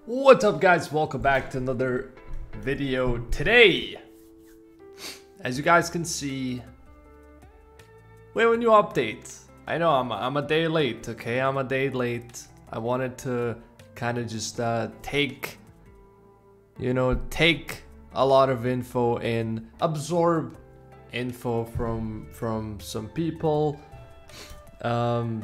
What's up guys, welcome back to another video. Today, as you guys can see, we have a new update. I know I'm a day late, okay? I'm a day late. I wanted to kind of just take a lot of info and absorb info from some people,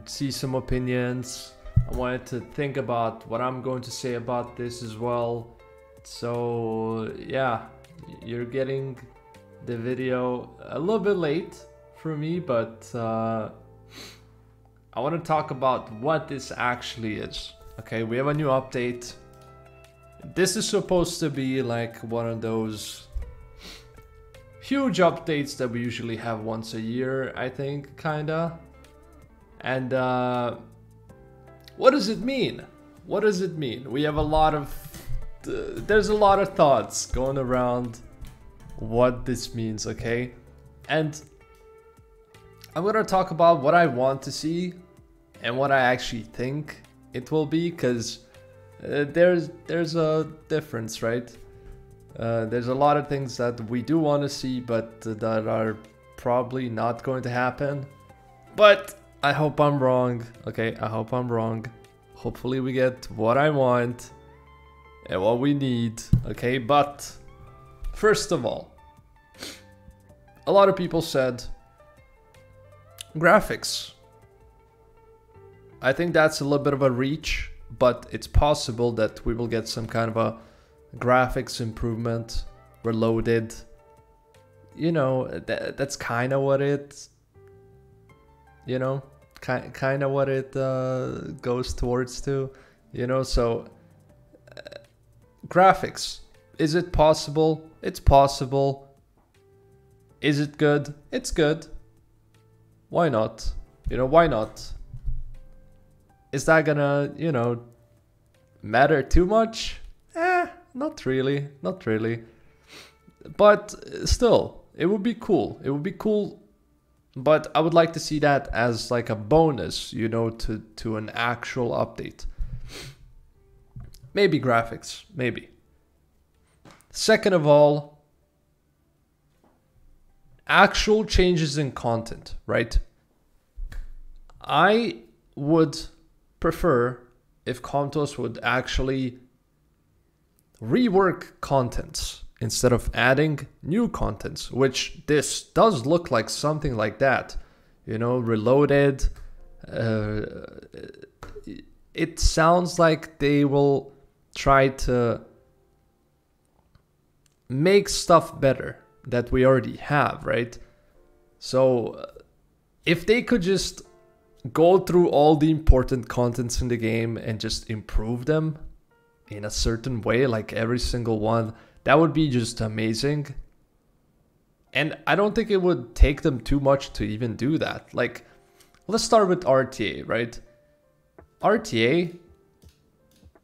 see some opinions. I wanted to think about what I'm going to say about this as well. So yeah, you're getting the video a little bit late for me, but I want to talk about what this actually is. Okay, we have a new update. This is supposed to be like one of those huge updates that we usually have once a year, I think, kinda. And what does it mean? What does it mean? We have a lot of there's a lot of thoughts going around what this means, okay? And I'm gonna talk about what I want to see and what I actually think it will be, because there's a difference, right? There's a lot of things that we do want to see, but that are probably not going to happen. But I hope I'm wrong, okay? I hope I'm wrong. Hopefully we get what I want and what we need, okay? But first of all, a lot of people said graphics. I think that's a little bit of a reach, but it's possible that we will get some kind of a graphics improvement, reloaded. You know, that's kind of what it, you know, kind of what it goes towards to, you know. So graphics, is it possible? It's possible. Is it good? It's good. Why not? You know, why not? Is that gonna, you know, matter too much? Not really, not really. But still, it would be cool. It would be cool. But I would like to see that as like a bonus, you know, to an actual update. Maybe graphics, maybe. Second of all, actual changes in content, right? I would prefer if Comptos would actually rework contents instead of adding new contents, which this does look like something like that, you know, reloaded. It sounds like they will try to make stuff better that we already have, right? So if they could just go through all the important contents in the game and just improve them in a certain way, like every single one, that would be just amazing. And I don't think it would take them too much to even do that. Like, let's start with RTA, right? RTA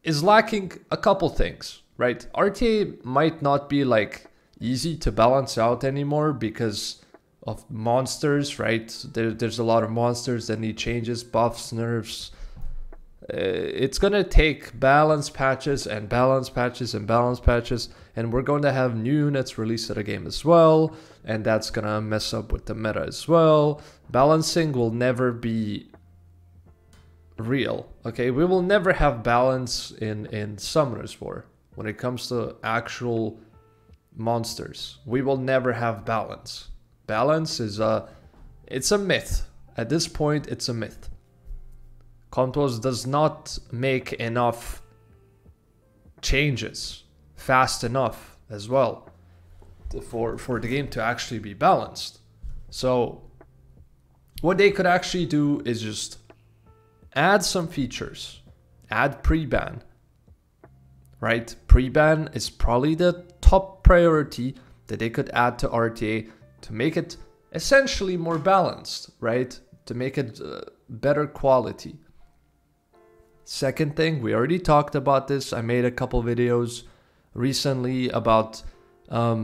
is lacking a couple things, right? RTA might not be like easy to balance out anymore because of monsters, right? There's a lot of monsters that need changes, buffs, nerfs. It's gonna take balance patches and balance patches and balance patches, and we're going to have new units released to the game as well, and that's gonna mess up with the meta as well. Balancing will never be real, okay? We will never have balance in Summoner's War when it comes to actual monsters. We will never have balance. Balance is it's a myth. At this point, it's a myth. Comptos does not make enough changes fast enough as well for the game to actually be balanced. So what they could actually do is just add some features, add pre-ban, right? Pre-ban is probably the top priority that they could add to RTA to make it essentially more balanced, right? To make it better quality. Second thing, we already talked about this. I made a couple videos recently about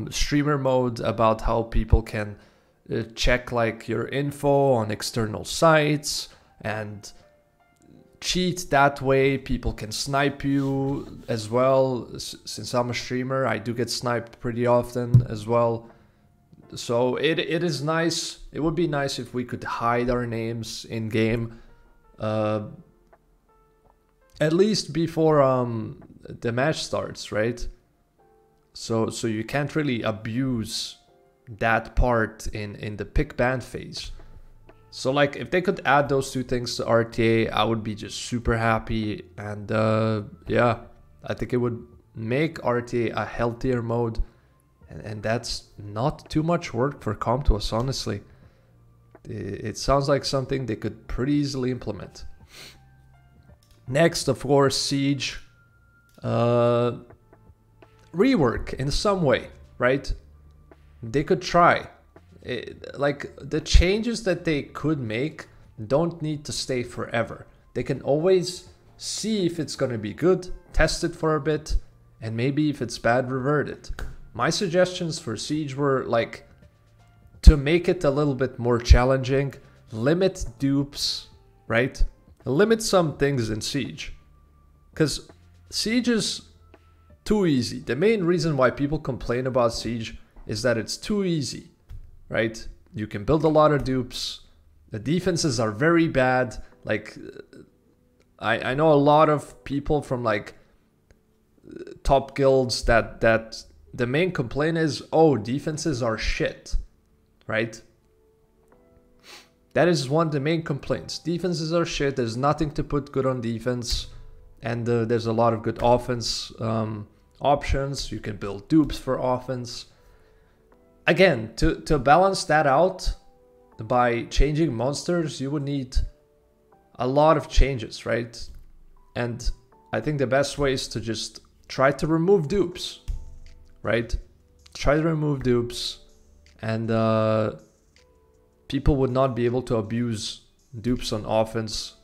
streamer mode, about how people can check like your info on external sites and cheat that way. People can snipe you as well. Since I'm a streamer, I do get sniped pretty often as well. So it is nice. It would be nice if we could hide our names in game, at least before the match starts, right? So you can't really abuse that part in the pick ban phase. So like if they could add those two things to RTA, I would be just super happy. And yeah, I think it would make RTA a healthier mode. And that's not too much work for Comtuos, honestly. It sounds like something they could pretty easily implement. Next, of course, Siege. Rework in some way, right? They could try. Like the changes that they could make don't need to stay forever. They can always see if it's going to be good, test it for a bit, and maybe if it's bad, revert it. My suggestions for Siege were like to make it a little bit more challenging, limit dupes, right? Limit some things in Siege, because Siege is too easy. The main reason why people complain about Siege is that it's too easy. Right? You can build a lot of dupes. The defenses are very bad. Like, I know a lot of people from like top guilds that the main complaint is, oh, defenses are shit. Right? That is one of the main complaints. Defenses are shit. There's nothing to put good on defense. And there's a lot of good offense options. You can build dupes for offense. Again, to balance that out, by changing monsters, you would need a lot of changes, right? And I think the best way is to just try to remove dupes, right? Try to remove dupes, and people would not be able to abuse dupes on offense.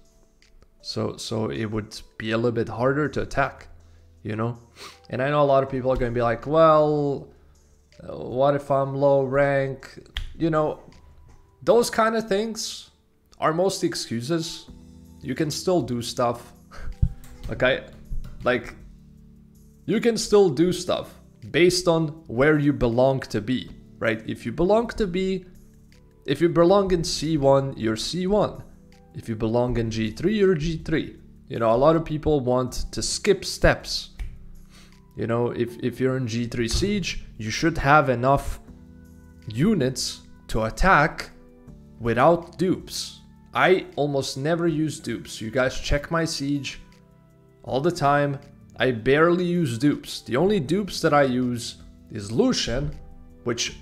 So it would be a little bit harder to attack, you know? And I know a lot of people are going to be like, well, what if I'm low rank? You know, those kind of things are mostly excuses. You can still do stuff. Okay? Like, you can still do stuff based on where you belong to be, right? If you belong to B, if you belong in C1, you're C1. If you belong in G3, you're G3. You know, a lot of people want to skip steps. You know, if you're in G3 Siege, you should have enough units to attack without dupes. I almost never use dupes. You guys check my Siege all the time. I barely use dupes. The only dupes that I use is Lucian, which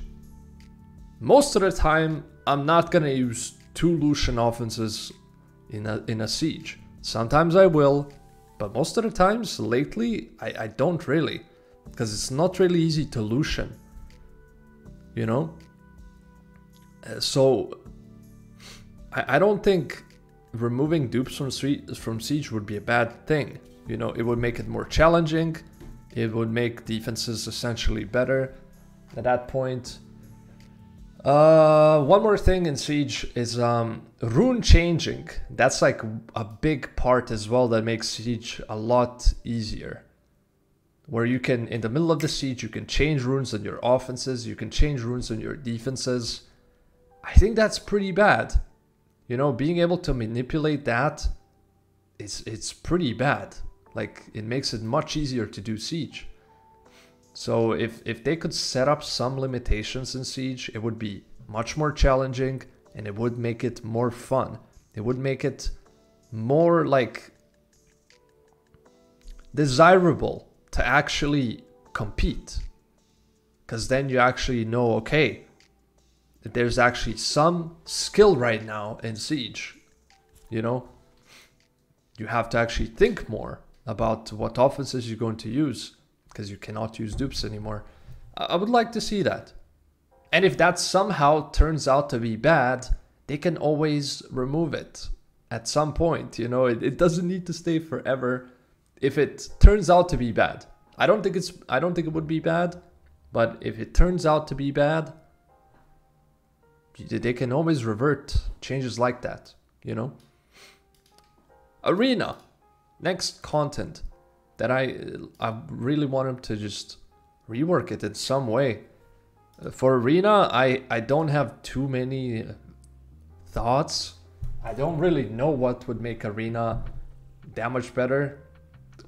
most of the time I'm not gonna use 2 Lucian offenses in a Siege. Sometimes I will. But most of the times, lately, I don't really. Because it's not really easy to Lucian. You know? So, I don't think removing dupes from Siege would be a bad thing. You know, it would make it more challenging. It would make defenses essentially better at that point. One more thing in Siege is rune changing. That's like a big part as well that makes Siege a lot easier. Where you can, in the middle of the Siege, you can change runes on your offenses, you can change runes on your defenses. I think that's pretty bad. You know, being able to manipulate that, it's pretty bad. Like, it makes it much easier to do Siege. So if they could set up some limitations in Siege, it would be much more challenging and it would make it more fun. It would make it more like desirable to actually compete. Because then you actually know, okay, that there's actually some skill right now in Siege. You know, you have to actually think more about what offenses you're going to use. Because you cannot use dupes anymore. I would like to see that. And if that somehow turns out to be bad, they can always remove it at some point. You know, it doesn't need to stay forever. If it turns out to be bad, I don't think it would be bad, but if it turns out to be bad, they can always revert changes like that, you know? Arena. Next content that I really want them to just rework it in some way. For Arena, I don't have too many thoughts. I don't really know what would make Arena that much better.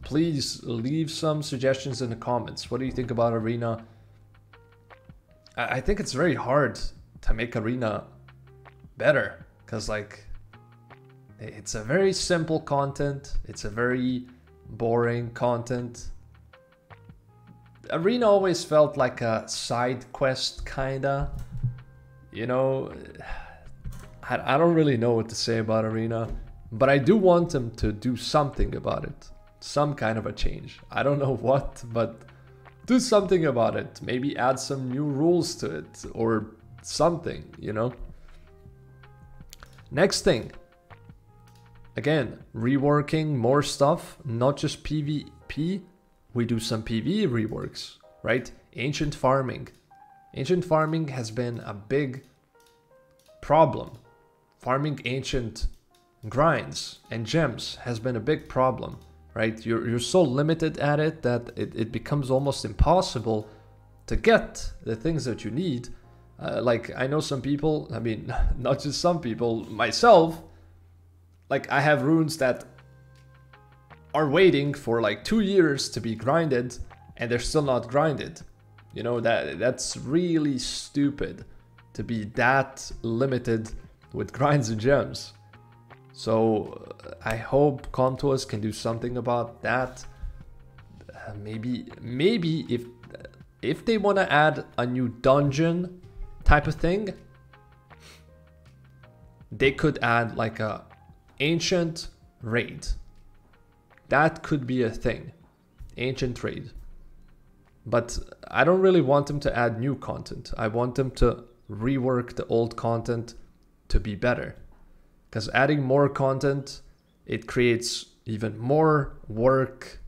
Please leave some suggestions in the comments. What do you think about Arena? I think it's very hard to make Arena better, because like it's a very simple content. It's a very boring content. Arena always felt like a side quest kinda, you know. I don't really know what to say about Arena, but I do want them to do something about it. Some kind of a change. I don't know what, but do something about it. Maybe add some new rules to it or something, you know. Next thing. Again, reworking more stuff, not just PvP. We do some PvE reworks, right? Ancient farming. Ancient farming has been a big problem. Farming ancient grinds and gems has been a big problem, right? You're so limited at it that it becomes almost impossible to get the things that you need. Like, I know some people, I mean, not just some people, myself, like I have runes that are waiting for like 2 years to be grinded and they're still not grinded. You know, that's really stupid to be that limited with grinds and gems. So I hope Comtois can do something about that. Maybe if they want to add a new dungeon type of thing, they could add like a ancient raid. That could be a thing. Ancient raid. But I don't really want them to add new content. I want them to rework the old content to be better. Because adding more content, it creates even more work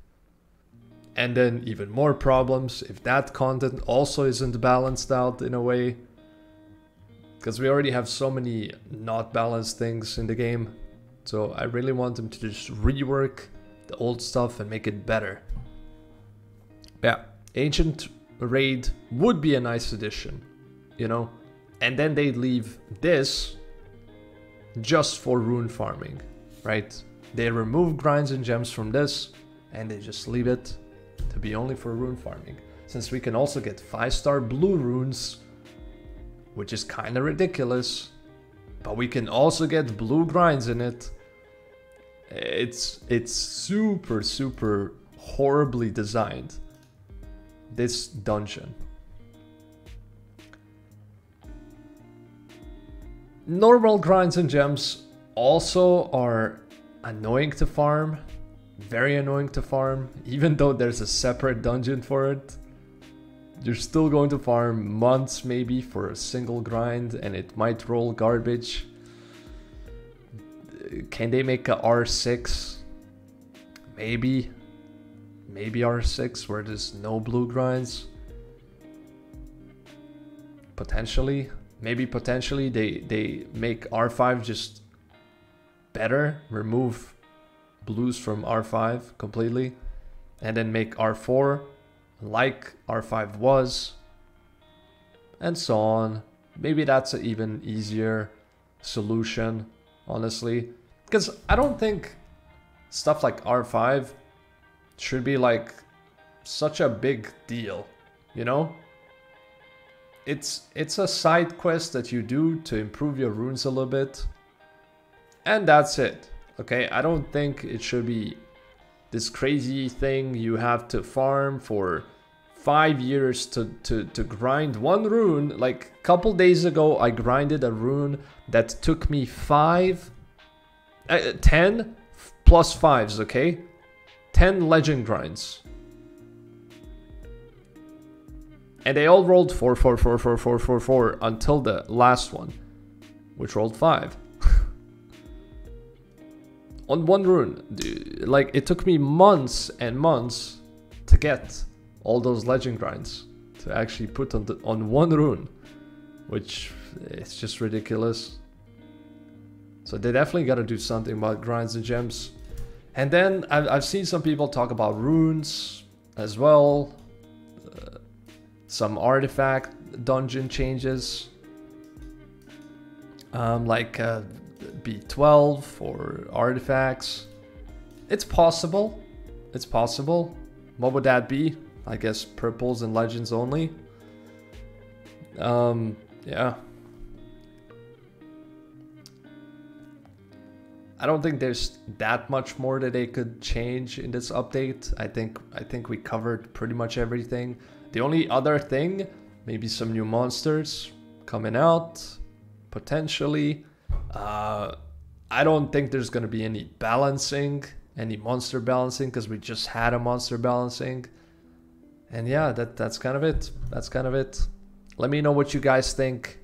and then even more problems if that content also isn't balanced out in a way. Because we already have so many not balanced things in the game. So I really want them to just rework the old stuff and make it better. Yeah, Ancient Raid would be a nice addition, you know? And then they'd leave this just for rune farming, right? They remove grinds and gems from this and they just leave it to be only for rune farming. Since we can also get 5-star blue runes, which is kind of ridiculous, but we can also get blue grinds in it. It's super horribly designed, this dungeon. Normal grinds and gems also are annoying to farm, very annoying to farm, even though there's a separate dungeon for it. You're still going to farm months maybe for a single grind and it might roll garbage. Can they make a R6? Maybe R6 where there's no blue grinds. Potentially. Maybe potentially they make R5 just better, remove blues from R5 completely, and then make R4 like R5 was, and so on. Maybe that's an even easier solution, honestly. Because I don't think stuff like R5 should be like such a big deal, you know? It's a side quest that you do to improve your runes a little bit. And that's it, okay? I don't think it should be this crazy thing you have to farm for 5 years to grind one rune. Like a couple days ago, I grinded a rune that took me 10 plus 5s, okay? 10 legend grinds. And they all rolled 4, 4, 4, 4, 4, 4, 4 until the last one, which rolled 5. On one rune. Like, it took me months and months to get all those legend grinds to actually put on one rune, which it's just ridiculous. So they definitely got to do something about grinds and gems. And then I've seen some people talk about runes as well. Some artifact dungeon changes. Like B12 or artifacts. It's possible. It's possible. What would that be? I guess purples and legends only. Yeah. I don't think there's that much more that they could change in this update. I think we covered pretty much everything. The only other thing, maybe some new monsters coming out, potentially. I don't think there's gonna be any balancing, any monster balancing, because we just had a monster balancing. And yeah, that's kind of it. That's kind of it. Let me know what you guys think.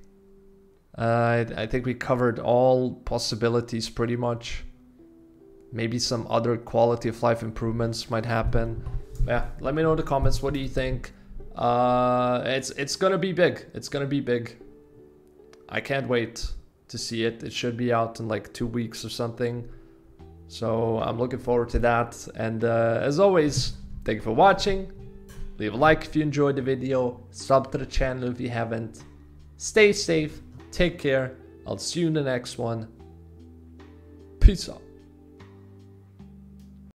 I think we covered all possibilities pretty much. Maybe some other quality of life improvements might happen. Yeah, let me know in the comments. What do you think? It's gonna be big. It's gonna be big. I can't wait to see it. It should be out in like 2 weeks or something. So I'm looking forward to that. And as always, thank you for watching. Leave a like if you enjoyed the video. Sub to the channel if you haven't. Stay safe. Take care. I'll see you in the next one. Peace out.